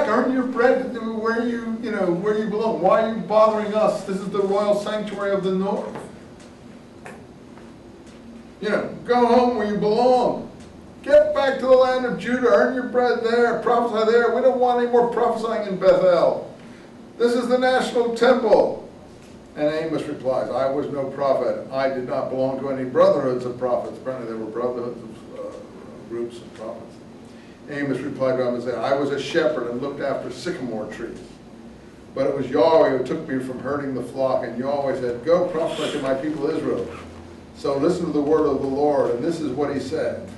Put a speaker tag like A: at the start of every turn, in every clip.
A: earn your bread where where you belong. Why are you bothering us? This is the royal sanctuary of the north. Go home where you belong. Get back to the land of Judah, earn your bread there, prophesy there. We don't want any more prophesying in Bethel. This is the national temple. And Amos replies, I was no prophet. I did not belong to any brotherhoods of prophets. Apparently there were brotherhoods of groups of prophets. Amos replied to him and said, I was a shepherd and looked after sycamore trees. But it was Yahweh who took me from herding the flock, and Yahweh said, go prophesy to my people Israel. So listen to the word of the Lord, and this is what he said.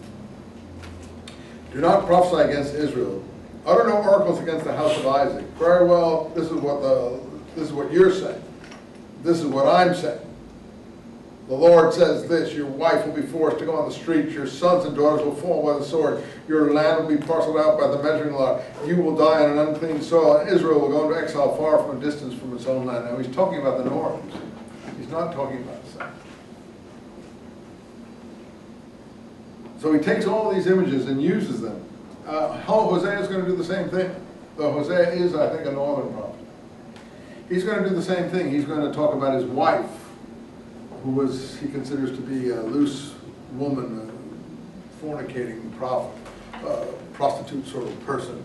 A: Do not prophesy against Israel. Utter no oracles against the house of Isaac. Very well, this is what you're saying. This is what I'm saying. The Lord says this, your wife will be forced to go on the streets, your sons and daughters will fall by the sword, your land will be parceled out by the measuring lot, you will die in an unclean soil, and Israel will go into exile far from a distance from its own land. Now he's talking about the north. He's not talking about the south. So he takes all these images and uses them. Hosea is going to do the same thing. Though Hosea is, I think, a northern prophet. He's going to do the same thing. He's going to talk about his wife, who he considers to be a loose woman, a fornicating prophet, prostitute sort of person.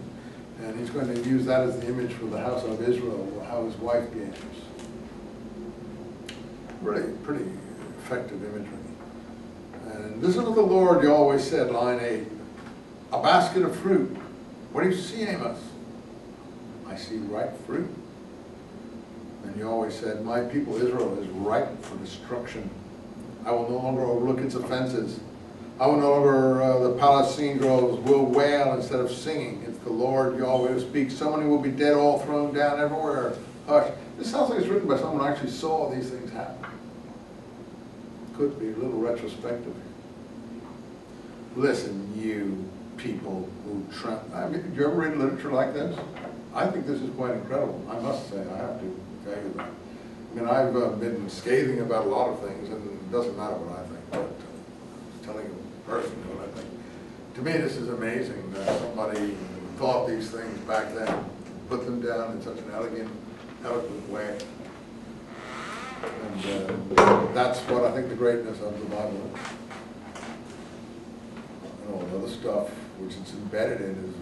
A: And he's going to use that as the image for the house of Israel, how his wife behaves. Really pretty effective imagery. And this is what the Lord Yahweh said, line 8. A basket of fruit. What do you see, Amos? I see ripe fruit. And Yahweh said, my people Israel is ripe for destruction. I will no longer overlook its offenses. I will no longer, the Palestinian girls will wail instead of singing. It's the Lord Yahweh who speaks. So many will be dead, all thrown down everywhere. Hush. This sounds like it's written by someone who actually saw these things happen. Could be a little retrospective. Listen, you people who do you ever read literature like this? I think this is quite incredible. I must say, I have to tell you that. I mean, I've been scathing about a lot of things, and it doesn't matter what I think, but telling you personally what I think. To me, this is amazing that somebody thought these things back then, put them down in such an eloquent way. And that's what I think the greatness of the Bible is. And all the other stuff which it's embedded in is,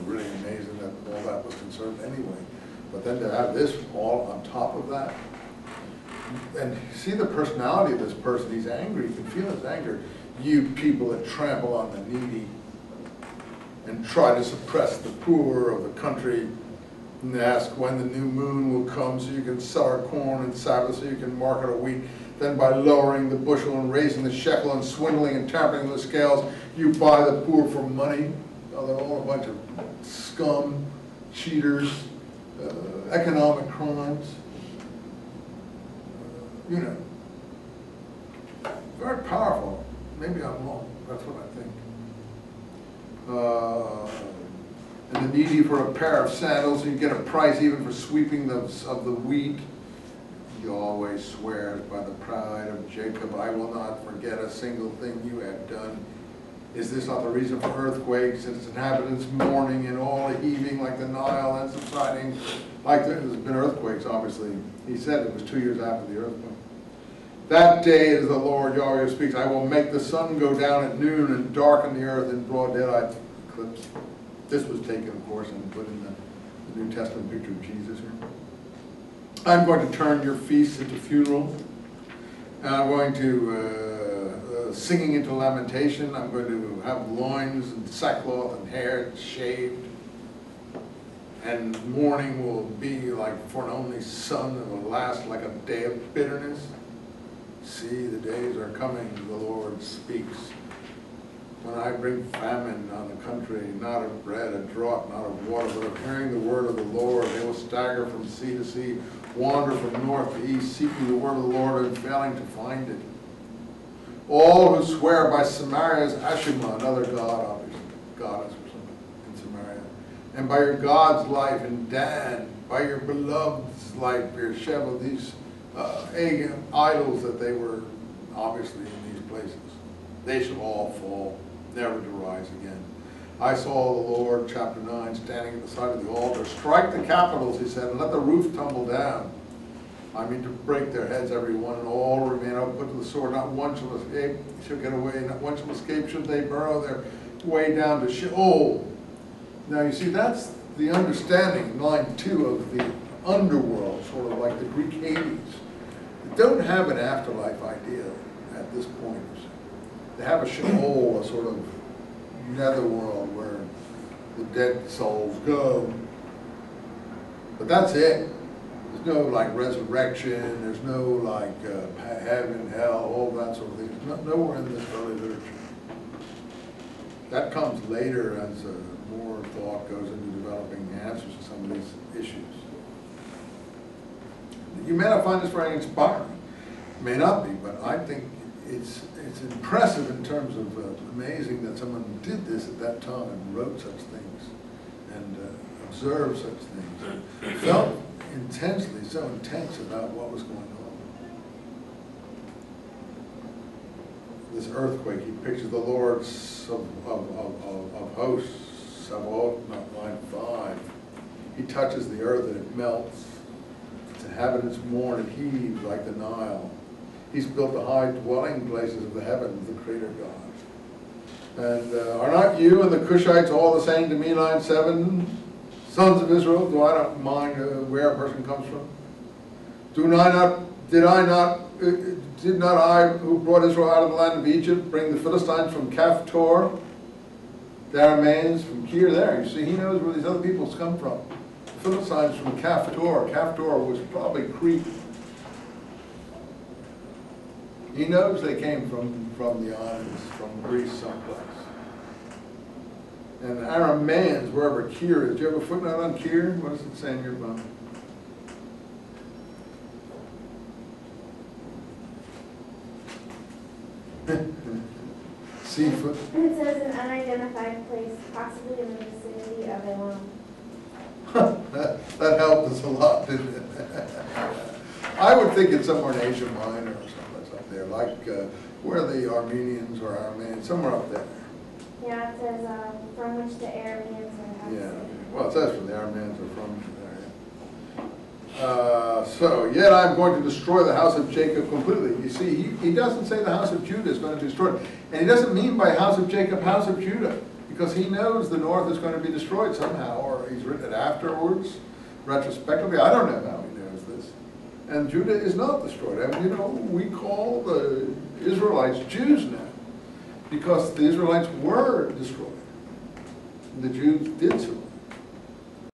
A: really amazing that all that was conserved anyway. But then to have this all on top of that, and see the personality of this person. He's angry. You can feel his anger. You people that trample on the needy and try to suppress the poor of the country, and ask when the new moon will come so you can sell our corn and Sabbath so you can market our wheat. Then by lowering the bushel and raising the shekel and swindling and tampering the scales, you buy the poor for money. Oh, they're all a bunch of scum, cheaters, economic crimes. Very powerful. Maybe I'm wrong. That's what I think. And the needy for a pair of sandals, so you get a price even for sweeping of the wheat. He always swears by the pride of Jacob, I will not forget a single thing you have done. Is this not the reason for earthquakes, and its inhabitants mourning and all heaving like the Nile and subsiding? Like there's been earthquakes, obviously. He said it was 2 years after the earthquake. That day is the Lord Yahweh who speaks. I will make the sun go down at noon and darken the earth in broad daylight eclipse. This was taken, of course, and put in the New Testament picture of Jesus here. I'm going to turn your feasts into funerals, and I'm going to singing into lamentation. I'm going to have loins and sackcloth and hair shaved, and mourning will be like for an only son, and will last like a day of bitterness. See, the days are coming, the Lord speaks, when I bring famine on the country, not of bread, a drought, not of water, but of hearing the word of the Lord. They will stagger from sea to sea, wander from north to east, seeking the word of the Lord and failing to find it. All who swear by Samaria's Ashima, another god, obviously, goddess or something in Samaria, and by your God's life in Dan, by your beloved's life, Beersheba, these idols that they were obviously in these places, they shall all fall, never to rise again. I saw the Lord, chapter 9, standing at the side of the altar. Strike the capitals, he said, and let the roof tumble down. I mean, to break their heads, every one, and all remain put to the sword. Not one shall escape, shall get away. Not one shall escape, should they burrow their way down to Sheol. Now, you see, that's the understanding, in line 2, of the underworld, sort of like the Greek Hades. They don't have an afterlife idea at this point. They have a Sheol, a sort of netherworld where the dead souls go. But that's it. There's no like resurrection, there's no like heaven, hell, all that sort of thing. There's nowhere in this early literature. That comes later as more thought goes into developing answers to some of these issues. You may not find this very inspiring. It may not be, but I think it's impressive in terms of amazing that someone did this at that time and wrote such things and observed such things. Felt intensely, so intense about what was going on. This earthquake, he pictures the Lord of hosts, Sabaoth, line 5. He touches the earth and it melts. Its inhabitants mourn and heave like the Nile. He's built the high dwelling places of the heavens, the Creator God. And are not you and the Cushites all the same to me, line 7? Sons of Israel, do I not mind where a person comes from? Did not I, who brought Israel out of the land of Egypt, bring the Philistines from Kaphtor, the Arameans from Kir? There, you see, he knows where these other peoples come from. The Philistines from Kaphtor. Kaphtor was probably Crete. He knows they came from the islands, from Greece someplace. And the Arameans, wherever Kir is. Do you have a footnote on Kir? What does it say in your book? Seafoot.
B: It says an unidentified place, possibly in the vicinity of Elam.
A: That helped us a lot, didn't it? I would think it's somewhere in Asia Minor or someplace up there, like where the Armenians or Armenians, somewhere up there.
B: Yeah, it says from which the Arameans are.
A: Yeah, well, it says from the Arameans are from there. So, yet I'm going to destroy the house of Jacob completely. You see, he doesn't say the house of Judah is going to be destroyed. And he doesn't mean by house of Jacob, house of Judah, because he knows the north is going to be destroyed somehow, or he's written it afterwards, retrospectively. I don't know how he knows this. And Judah is not destroyed. I mean, you know, we call the Israelites Jews now, because the Israelites were destroyed. The Jews did survive.